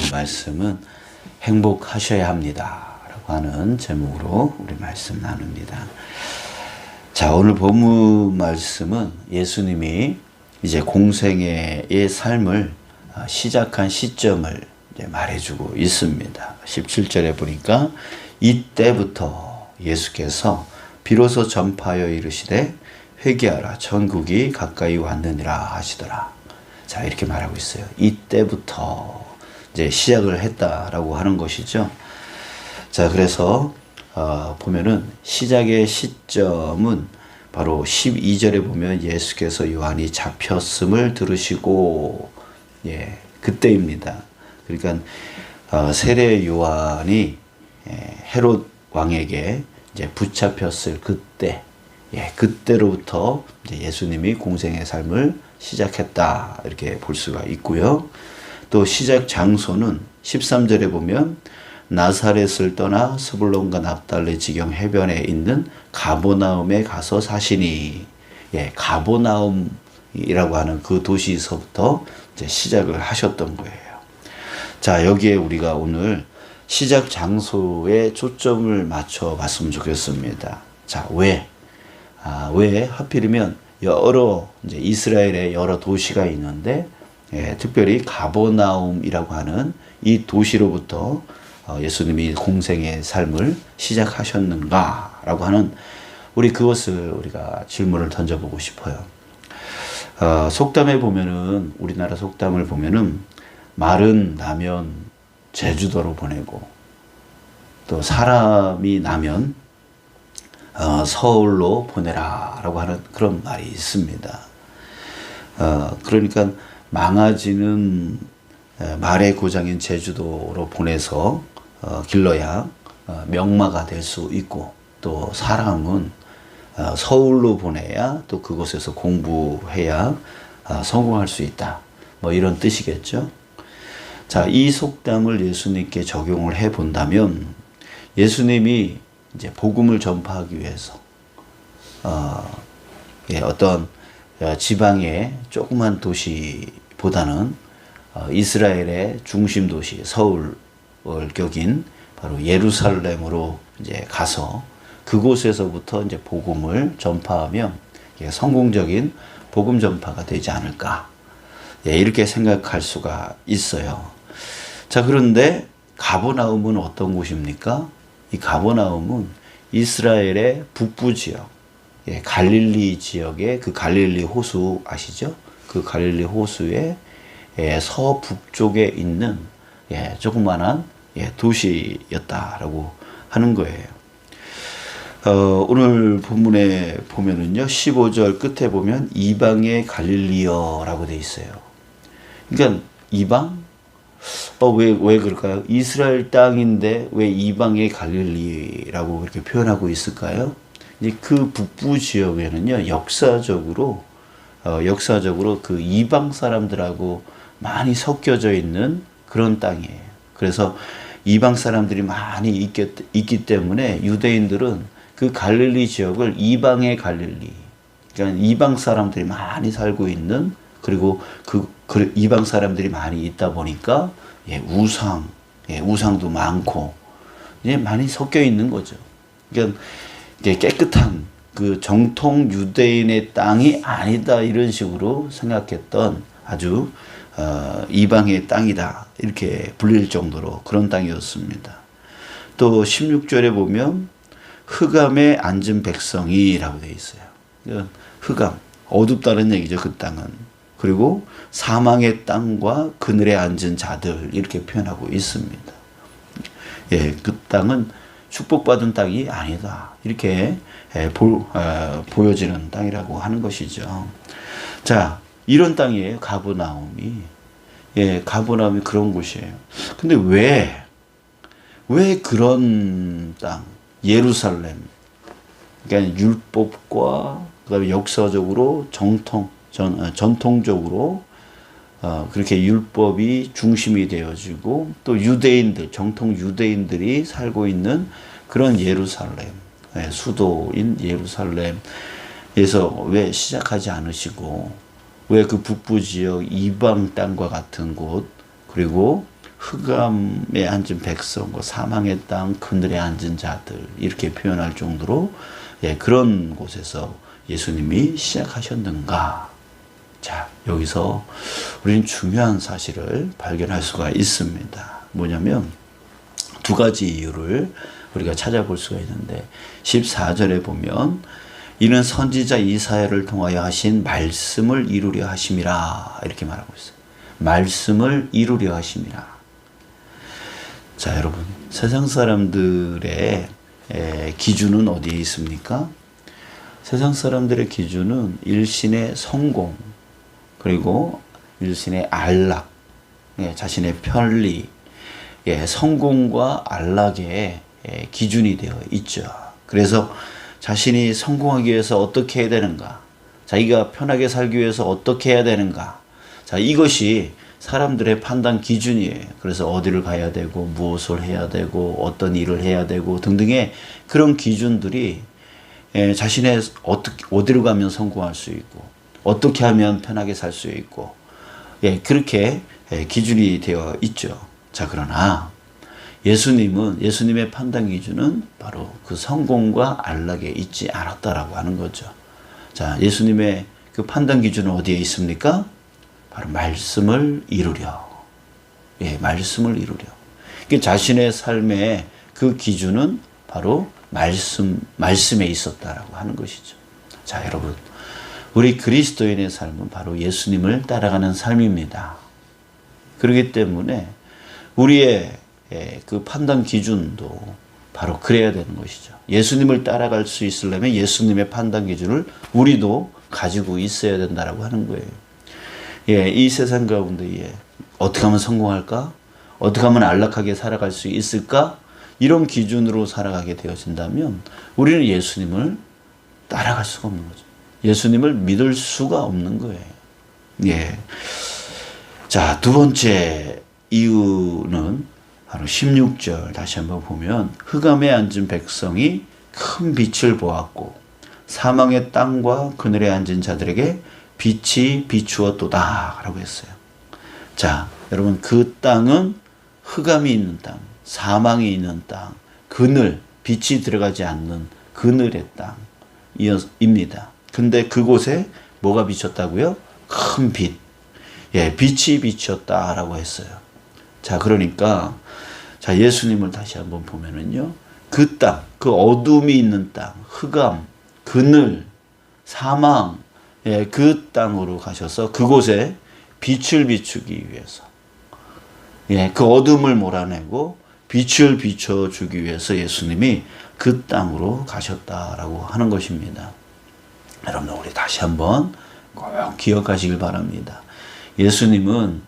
오늘 말씀은 행복하셔야 합니다 라고 하는 제목으로 우리 말씀 나눕니다. 자, 오늘 본문 말씀은 예수님이 이제 공생애의 삶을 시작한 시점을 이제 말해주고 있습니다. 17절에 보니까 이때부터 예수께서 비로소 전파하여 이르시되 회개하라 천국이 가까이 왔느니라 하시더라. 자, 이렇게 말하고 있어요. 이때부터 이제 시작을 했다라고 하는 것이죠. 자, 그래서 보면은 시작의 시점은 바로 12절에 보면 예수께서 요한이 잡혔음을 들으시고, 예, 그때입니다. 그러니까 세례 요한이 헤롯 왕에게 이제 붙잡혔을 그때, 예, 그때로부터 이제 예수님이 공생의 삶을 시작했다 이렇게 볼 수가 있고요. 또 시작 장소는 13절에 보면 나사렛을 떠나 스불론과 납달리 지경 해변에 있는 가버나움에 가서 사시니, 예, 가버나움이라고 하는 그 도시에서부터 이제 시작을 하셨던 거예요. 자, 여기에 우리가 오늘 시작 장소에 초점을 맞춰 봤으면 좋겠습니다. 자, 왜 하필이면 여러 이제 이스라엘의 여러 도시가 있는데, 예, 특별히 가버나움이라고 하는 이 도시로부터 예수님이 공생의 삶을 시작하셨는가라고 하는 그것을 우리가 질문을 던져보고 싶어요. 속담에 보면은, 우리나라 속담을 보면은 말은 나면 제주도로 보내고 또 사람이 나면 서울로 보내라라고 하는 그런 말이 있습니다. 그러니까 망아지는 말의 고장인 제주도로 보내서 길러야 명마가 될 수 있고, 또 사람은 서울로 보내야 또 그곳에서 공부해야 성공할 수 있다. 뭐 이런 뜻이겠죠. 자, 이 속담을 예수님께 적용을 해 본다면 예수님이 이제 복음을 전파하기 위해서 어떤 지방의 조그만 도시보다는 이스라엘의 중심 도시 서울을 격인 바로 예루살렘으로 이제 가서 그곳에서부터 이제 복음을 전파하면 성공적인 복음 전파가 되지 않을까, 이렇게 생각할 수가 있어요. 자, 그런데 가버나움은 어떤 곳입니까? 이 가버나움은 이스라엘의 북부 지역, 갈릴리 지역의 그 갈릴리 호수 아시죠? 그 갈릴리 호수의 서북쪽에 있는 조그만한 도시였다라고 하는 거예요. 오늘 본문에 보면은요, 15절 끝에 보면 이방의 갈릴리여라고 돼 있어요. 그러니까 이방? 왜 그럴까요? 이스라엘 땅인데 왜 이방의 갈릴리라고 이렇게 표현하고 있을까요? 이제 그 북부 지역에는요, 역사적으로 그 이방 사람들하고 많이 섞여져 있는 그런 땅이에요. 그래서 이방 사람들이 많이 있기 때문에 유대인들은 그 갈릴리 지역을 이방의 갈릴리, 그러니까 이방 사람들이 많이 살고 있는, 그리고 그 이방 사람들이 많이 있다 보니까 우상도 많고 많이 섞여 있는 거죠. 그러니까 깨끗한 그 정통 유대인의 땅이 아니다 이런 식으로 생각했던 아주 이방의 땅이다 이렇게 불릴 정도로 그런 땅이었습니다. 또 16절에 보면 흑암에 앉은 백성이라고 되어 있어요. 흑암, 어둡다는 얘기죠. 그 땅은. 그리고 사망의 땅과 그늘에 앉은 자들 이렇게 표현하고 있습니다. 그 땅은 축복받은 땅이 아니다 이렇게 보여지는 땅이라고 하는 것이죠. 자, 이런 땅이에요. 가버나움이. 가버나움이 그런 곳이에요. 근데 왜 그런 땅, 예루살렘, 그러니까 율법과 그다음에 역사적으로 전통적으로 그렇게 율법이 중심이 되어지고 또 유대인들, 정통 유대인들이 살고 있는 그런 예루살렘, 수도인 예루살렘에서 왜 시작하지 않으시고 왜 그 북부 지역 이방 땅과 같은 곳, 그리고 흑암에 앉은 백성과 사망의 땅 그늘에 앉은 자들 이렇게 표현할 정도로 그런 곳에서 예수님이 시작하셨는가. 자, 여기서 우리는 중요한 사실을 발견할 수가 있습니다. 뭐냐면 두 가지 이유를 우리가 찾아볼 수가 있는데 14절에 보면 이는 선지자 이사야를 통하여 하신 말씀을 이루려 하심이라 이렇게 말하고 있어요. 말씀을 이루려 하심이라. 자, 여러분, 세상 사람들의 기준은 어디에 있습니까? 세상 사람들의 기준은 일신의 성공, 그리고 일신의 안락, 자신의 편리, 성공과 안락의 기준이 되어 있죠. 그래서 자신이 성공하기 위해서 어떻게 해야 되는가, 자기가 편하게 살기 위해서 어떻게 해야 되는가, 자, 이것이 사람들의 판단 기준이에요. 그래서 어디를 가야 되고 무엇을 해야 되고 어떤 일을 해야 되고 등등의 그런 기준들이 자신의 어디로 가면 성공할 수 있고 어떻게 하면 편하게 살 수 있고 그렇게 기준이 되어 있죠. 자, 그러나 예수님의 판단 기준은 바로 그 성공과 안락에 있지 않았다라고 하는 거죠. 자, 예수님의 그 판단 기준은 어디에 있습니까? 바로 말씀을 이루려. 말씀을 이루려. 자신의 삶의 그 기준은 바로 말씀에 있었다라고 하는 것이죠. 자, 여러분, 우리 그리스도인의 삶은 바로 예수님을 따라가는 삶입니다. 그렇기 때문에 우리의 그 판단 기준도 바로 그래야 되는 것이죠. 예수님을 따라갈 수 있으려면 예수님의 판단 기준을 우리도 가지고 있어야 된다라고 하는 거예요. 이 세상 가운데 어떻게 하면 성공할까? 어떻게 하면 안락하게 살아갈 수 있을까? 이런 기준으로 살아가게 되어진다면 우리는 예수님을 따라갈 수가 없는 거죠. 예수님을 믿을 수가 없는 거예요. 자, 두 번째 이유는 바로 16절 다시 한번 보면 흑암에 앉은 백성이 큰 빛을 보았고 사망의 땅과 그늘에 앉은 자들에게 빛이 비추었도다 라고 했어요. 자, 여러분, 그 땅은 흑암이 있는 땅, 사망이 있는 땅, 그늘, 빛이 들어가지 않는 그늘의 땅입니다. 근데 그곳에 뭐가 비쳤다고요? 큰 빛. 빛이 비쳤다라고 했어요. 자, 그러니까 자, 예수님을 다시 한번 보면은요. 그 땅, 그 어둠이 있는 땅, 흑암, 그늘, 사망, 그 땅으로 가셔서 그곳에 빛을 비추기 위해서 그 어둠을 몰아내고 빛을 비춰주기 위해서 예수님이 그 땅으로 가셨다라고 하는 것입니다. 여러분, 우리 다시 한번 꼭 기억하시길 바랍니다. 예수님은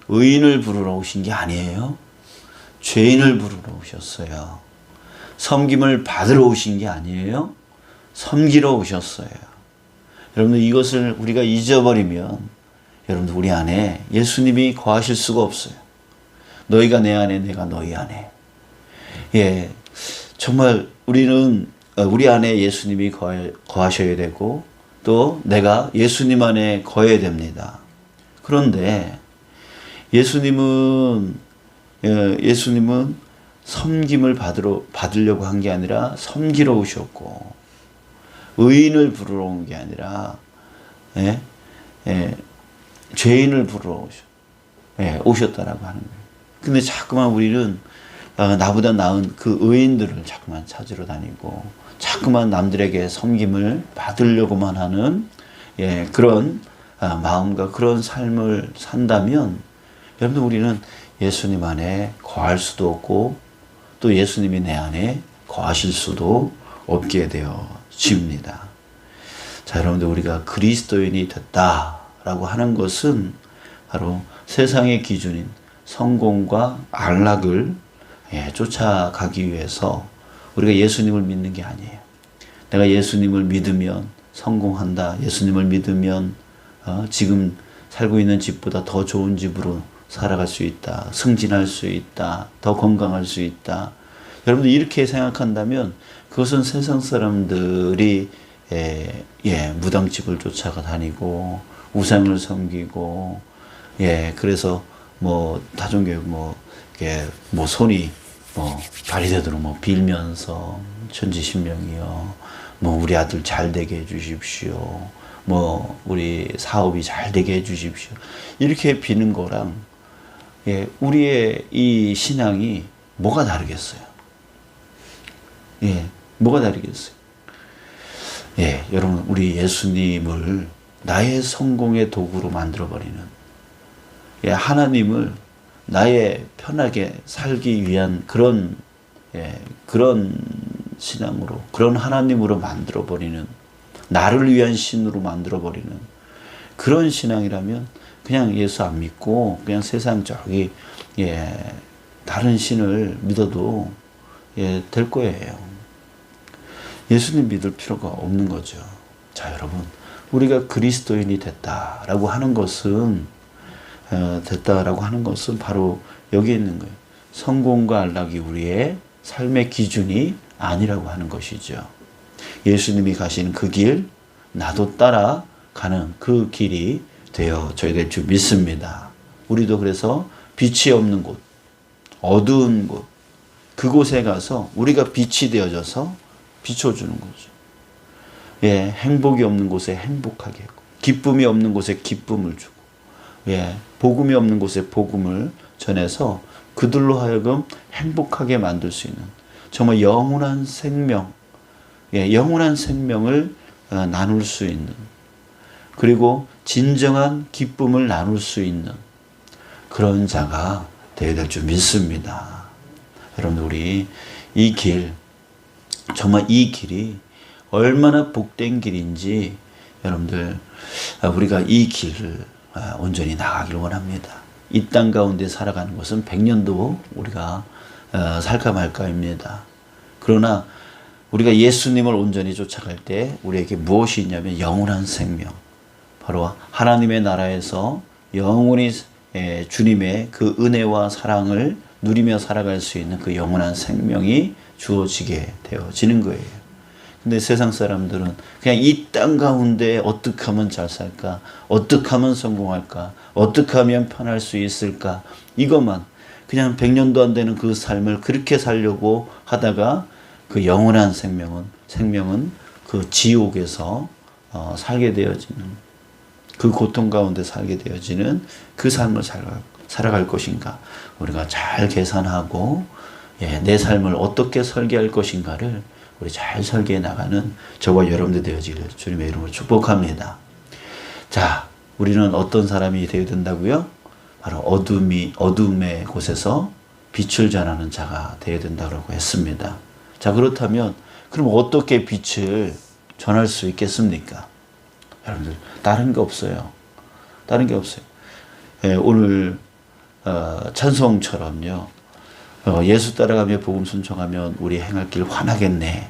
의인을 부르러 오신 게 아니에요. 죄인을 부르러 오셨어요. 섬김을 받으러 오신 게 아니에요. 섬기러 오셨어요. 여러분들, 이것을 우리가 잊어버리면 여러분들 우리 안에 예수님이 거하실 수가 없어요. 너희가 내 안에, 내가 너희 안에. 정말 우리는 우리 안에 예수님이 거하셔야 되고 또 내가 예수님 안에 거해야 됩니다. 그런데 예수님은 섬김을 받으려고 한 게 아니라 섬기러 오셨고 의인을 부르러 온 게 아니라 죄인을 부르러 오셨다라고 하는 거예요. 근데 자꾸만 우리는 나보다 나은 그 의인들을 자꾸만 찾으러 다니고 자꾸만 남들에게 섬김을 받으려고만 하는 그런 마음과 그런 삶을 산다면 여러분들, 우리는 예수님 안에 거할 수도 없고 또 예수님이 내 안에 거하실 수도 없게 되어집니다. 자, 여러분들, 우리가 그리스도인이 됐다라고 하는 것은 바로 세상의 기준인 성공과 안락을 쫓아가기 위해서 우리가 예수님을 믿는 게 아니에요. 내가 예수님을 믿으면 성공한다. 예수님을 믿으면 지금 살고 있는 집보다 더 좋은 집으로 살아갈 수 있다. 승진할 수 있다. 더 건강할 수 있다. 여러분들, 이렇게 생각한다면 그것은 세상 사람들이 무당집을 쫓아가 다니고 우상을 섬기고 그래서 뭐 다종교육 이게 손이 발이 되도록 빌면서 천지신명이요, 우리 아들 잘 되게 해주십시오, 우리 사업이 잘 되게 해주십시오, 이렇게 비는 거랑 우리의 이 신앙이 뭐가 다르겠어요? 뭐가 다르겠어요? 여러분, 우리 예수님을 나의 성공의 도구로 만들어버리는, 하나님을 나의 편하게 살기 위한 그런 신앙으로, 그런 하나님으로 만들어버리는, 나를 위한 신으로 만들어버리는 그런 신앙이라면 그냥 예수 안 믿고 그냥 세상 다른 신을 믿어도 될 거예요. 예수님 믿을 필요가 없는 거죠. 자, 여러분, 우리가 그리스도인이 됐다라고 하는 것은 바로 여기 있는 거예요. 성공과 안락이 우리의 삶의 기준이 아니라고 하는 것이죠. 예수님이 가시는 그 길, 나도 따라가는 그 길이 되어져야 될 줄 믿습니다. 우리도 그래서 빛이 없는 곳, 어두운 곳, 그곳에 가서 우리가 빛이 되어져서 비춰주는 거죠. 행복이 없는 곳에 행복하게 하고, 기쁨이 없는 곳에 기쁨을 주고, 복음이 없는 곳에 복음을 전해서 그들로 하여금 행복하게 만들 수 있는, 정말 영원한 생명, 영원한 생명을 나눌 수 있는, 그리고 진정한 기쁨을 나눌 수 있는 그런 자가 되어야 될 줄 믿습니다. 여러분, 우리 이 길, 정말 이 길이 얼마나 복된 길인지 여러분들, 우리가 이 길을 온전히 나가길 원합니다. 이 땅 가운데 살아가는 것은 100년도 우리가 살까 말까입니다. 그러나 우리가 예수님을 온전히 쫓아갈 때 우리에게 무엇이 있냐면 영원한 생명, 바로 하나님의 나라에서 영원히 주님의 그 은혜와 사랑을 누리며 살아갈 수 있는 그 영원한 생명이 주어지게 되어지는 거예요. 근데 세상 사람들은 그냥 이 땅 가운데 어떻게 하면 잘 살까? 어떻게 하면 성공할까? 어떻게 하면 편할 수 있을까? 이것만, 그냥 100년도 안 되는 그 삶을 그렇게 살려고 하다가 그 영원한 생명은 그 지옥에서 살게 되어지는, 그 고통 가운데 살게 되어지는 그 삶을 살아갈 것인가? 우리가 잘 계산하고 내 삶을 어떻게 설계할 것인가를 우리 잘 설계해 나가는 저와 여러분들 되어지기를 주님의 이름으로 축복합니다. 자, 우리는 어떤 사람이 되어야 된다고요? 바로 어둠의 곳에서 빛을 전하는 자가 되어야 된다고 했습니다. 자, 그렇다면 그럼 어떻게 빛을 전할 수 있겠습니까? 여러분들, 다른 게 없어요. 다른 게 없어요. 오늘 찬송처럼요, 예수 따라가며 복음 순종하면 우리 행할 길 환하겠네.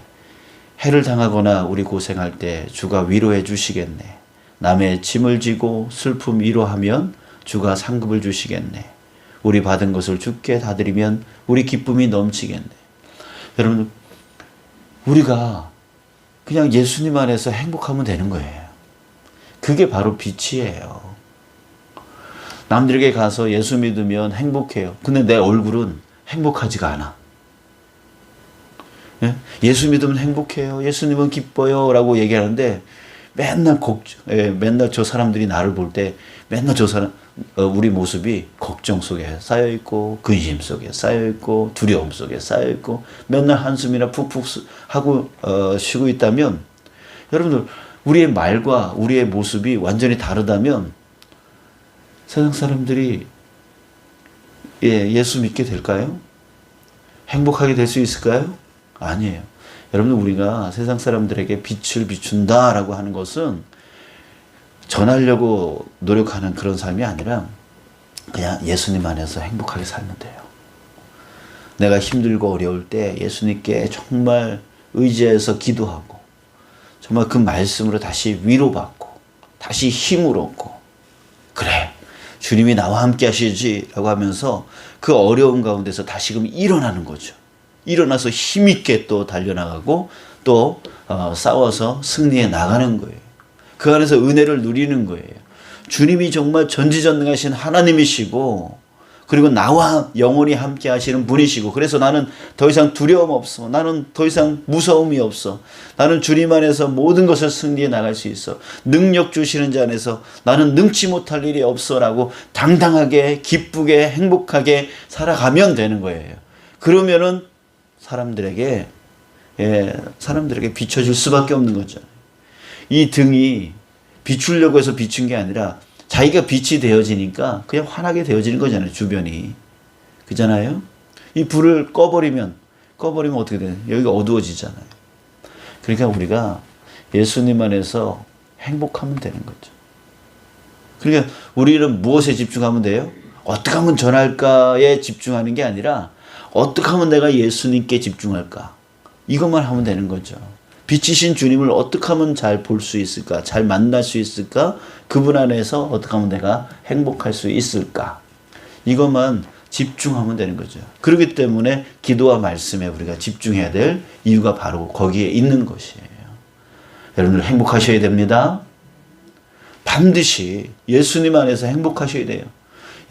해를 당하거나 우리 고생할 때 주가 위로해 주시겠네. 남의 짐을 지고 슬픔 위로하면 주가 상급을 주시겠네. 우리 받은 것을 주께 다 드리면 우리 기쁨이 넘치겠네. 여러분, 우리가 그냥 예수님 안에서 행복하면 되는 거예요. 그게 바로 빛이에요. 남들에게 가서 예수 믿으면 행복해요. 근데 내 얼굴은 행복하지가 않아. 예수 믿으면 행복해요, 예수님은 기뻐요 라고 얘기하는데 맨날 저 사람들이 나를 볼 때 맨날 우리 모습이 걱정 속에 쌓여있고, 근심 속에 쌓여있고, 두려움 속에 쌓여있고, 맨날 한숨이나 푹푹 하고 쉬고 있다면, 여러분들, 우리의 말과 우리의 모습이 완전히 다르다면 세상 사람들이 예수 믿게 될까요? 행복하게 될 수 있을까요? 아니에요. 여러분, 우리가 세상 사람들에게 빛을 비춘다라고 하는 것은 전하려고 노력하는 그런 삶이 아니라 그냥 예수님 안에서 행복하게 살면 돼요. 내가 힘들고 어려울 때 예수님께 정말 의지해서 기도하고, 정말 그 말씀으로 다시 위로받고, 다시 힘을 얻고, 그래, 주님이 나와 함께 하시지 라고 하면서 그 어려운 가운데서 다시금 일어나는 거죠. 일어나서 힘있게 또 달려나가고 또 싸워서 승리해 나가는 거예요. 그 안에서 은혜를 누리는 거예요. 주님이 정말 전지전능하신 하나님이시고 그리고 나와 영원히 함께 하시는 분이시고, 그래서 나는 더 이상 두려움 없어. 나는 더 이상 무서움이 없어. 나는 주님 안에서 모든 것을 승리해 나갈 수 있어. 능력 주시는 자 안에서 나는 능치 못할 일이 없어 라고 당당하게 기쁘게 행복하게 살아가면 되는 거예요. 그러면은 사람들에게 비춰줄 수밖에 없는 거죠. 이 등이 비추려고 해서 비춘 게 아니라 자기가 빛이 되어지니까 그냥 환하게 되어지는 거잖아요. 주변이. 그잖아요. 이 불을 꺼버리면 어떻게 돼요? 여기가 어두워지잖아요. 그러니까 우리가 예수님 안에서 행복하면 되는 거죠. 그러니까 우리는 무엇에 집중하면 돼요? 어떻게 하면 전할까에 집중하는 게 아니라 어떻게 하면 내가 예수님께 집중할까? 이것만 하면 되는 거죠. 빛이신 주님을 어떻게 하면 잘 볼 수 있을까? 잘 만날 수 있을까? 그분 안에서 어떻게 하면 내가 행복할 수 있을까? 이것만 집중하면 되는 거죠. 그렇기 때문에 기도와 말씀에 우리가 집중해야 될 이유가 바로 거기에 있는 것이에요. 여러분들 행복하셔야 됩니다. 반드시 예수님 안에서 행복하셔야 돼요.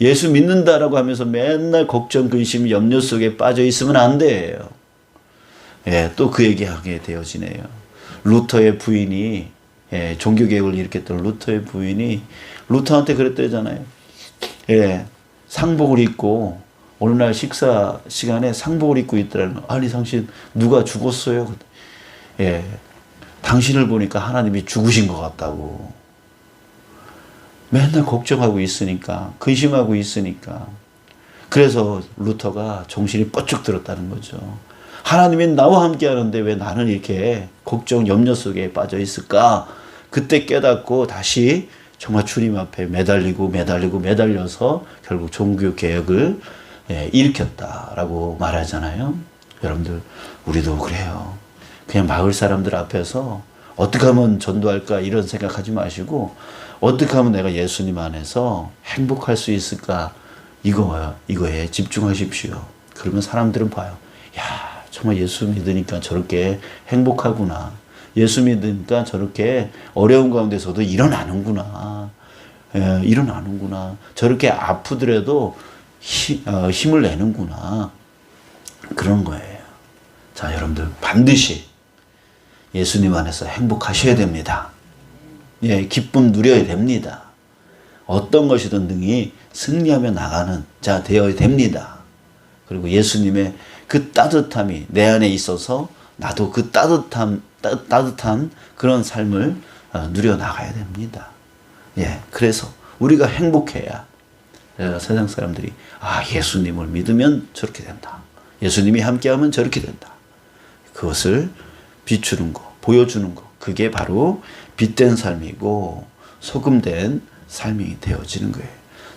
예수 믿는다라고 하면서 맨날 걱정, 근심, 염려 속에 빠져 있으면 안 돼요. 또 그 얘기하게 되어지네요. 루터의 부인이, 종교개혁을 일으켰던 루터의 부인이 루터한테 그랬다잖아요. 상복을 입고 어느 날 식사 시간에 상복을 입고 있더라는 거예요. 아니 당신 누가 죽었어요? 당신을 보니까 하나님이 죽으신 것 같다고. 맨날 걱정하고 있으니까, 근심하고 있으니까. 그래서 루터가 정신이 뻗쭉 들었다는 거죠. 하나님이 나와 함께 하는데 왜 나는 이렇게 걱정, 염려 속에 빠져 있을까? 그때 깨닫고 다시 정말 주님 앞에 매달려서 결국 종교 개혁을 일으켰다라고 말하잖아요. 여러분들, 우리도 그래요. 그냥 마을 사람들 앞에서 어떻게 하면 전도할까 이런 생각하지 마시고 어떻게 하면 내가 예수님 안에서 행복할 수 있을까? 이거에 집중하십시오. 그러면 사람들은 봐요. 야, 정말 예수 믿으니까 저렇게 행복하구나. 예수 믿으니까 저렇게 어려운 가운데서도 일어나는구나. 저렇게 아프더라도 힘을 내는구나. 그런 거예요. 자, 여러분들 반드시 예수님 안에서 행복하셔야 됩니다. 기쁨 누려야 됩니다. 어떤 것이든 능히 승리하며 나가는 자 되어야 됩니다. 그리고 예수님의 그 따뜻함이 내 안에 있어서 나도 그 따뜻한 그런 삶을 누려 나가야 됩니다. 그래서 우리가 행복해야 세상 사람들이 예수님을 믿으면 저렇게 된다. 예수님이 함께하면 저렇게 된다. 그것을 비추는 거, 보여주는 거, 그게 바로 빛된 삶이고 소금된 삶이 되어지는 거예요.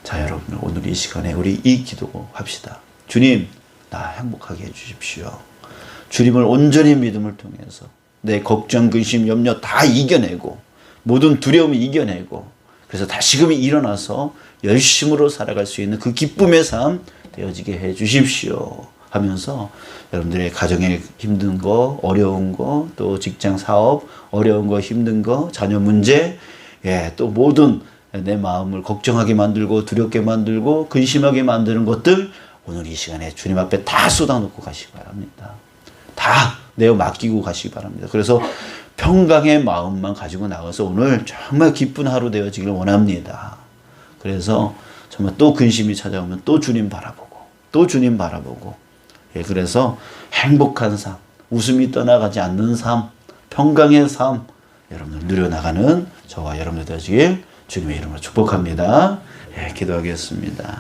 자, 여러분 오늘 이 시간에 우리 이 기도 합시다. 주님, 나 행복하게 해주십시오. 주님을 온전히 믿음을 통해서 내 걱정, 근심, 염려 다 이겨내고 모든 두려움을 이겨내고 그래서 다시금 일어나서 열심으로 살아갈 수 있는 그 기쁨의 삶 되어지게 해주십시오 하면서 여러분들의 가정에 힘든 거, 어려운 거, 또 직장 사업, 어려운 거, 힘든 거, 자녀 문제, 또 모든 내 마음을 걱정하게 만들고 두렵게 만들고 근심하게 만드는 것들 오늘 이 시간에 주님 앞에 다 쏟아놓고 가시기 바랍니다. 다 내어 맡기고 가시기 바랍니다. 그래서 평강의 마음만 가지고 나가서 오늘 정말 기쁜 하루 되어지길 원합니다. 그래서 정말 또 근심이 찾아오면 또 주님 바라보고 그래서 행복한 삶, 웃음이 떠나가지 않는 삶, 평강의 삶 여러분들 누려나가는 저와 여러분들 되시길 주님의 이름으로 축복합니다. 기도하겠습니다.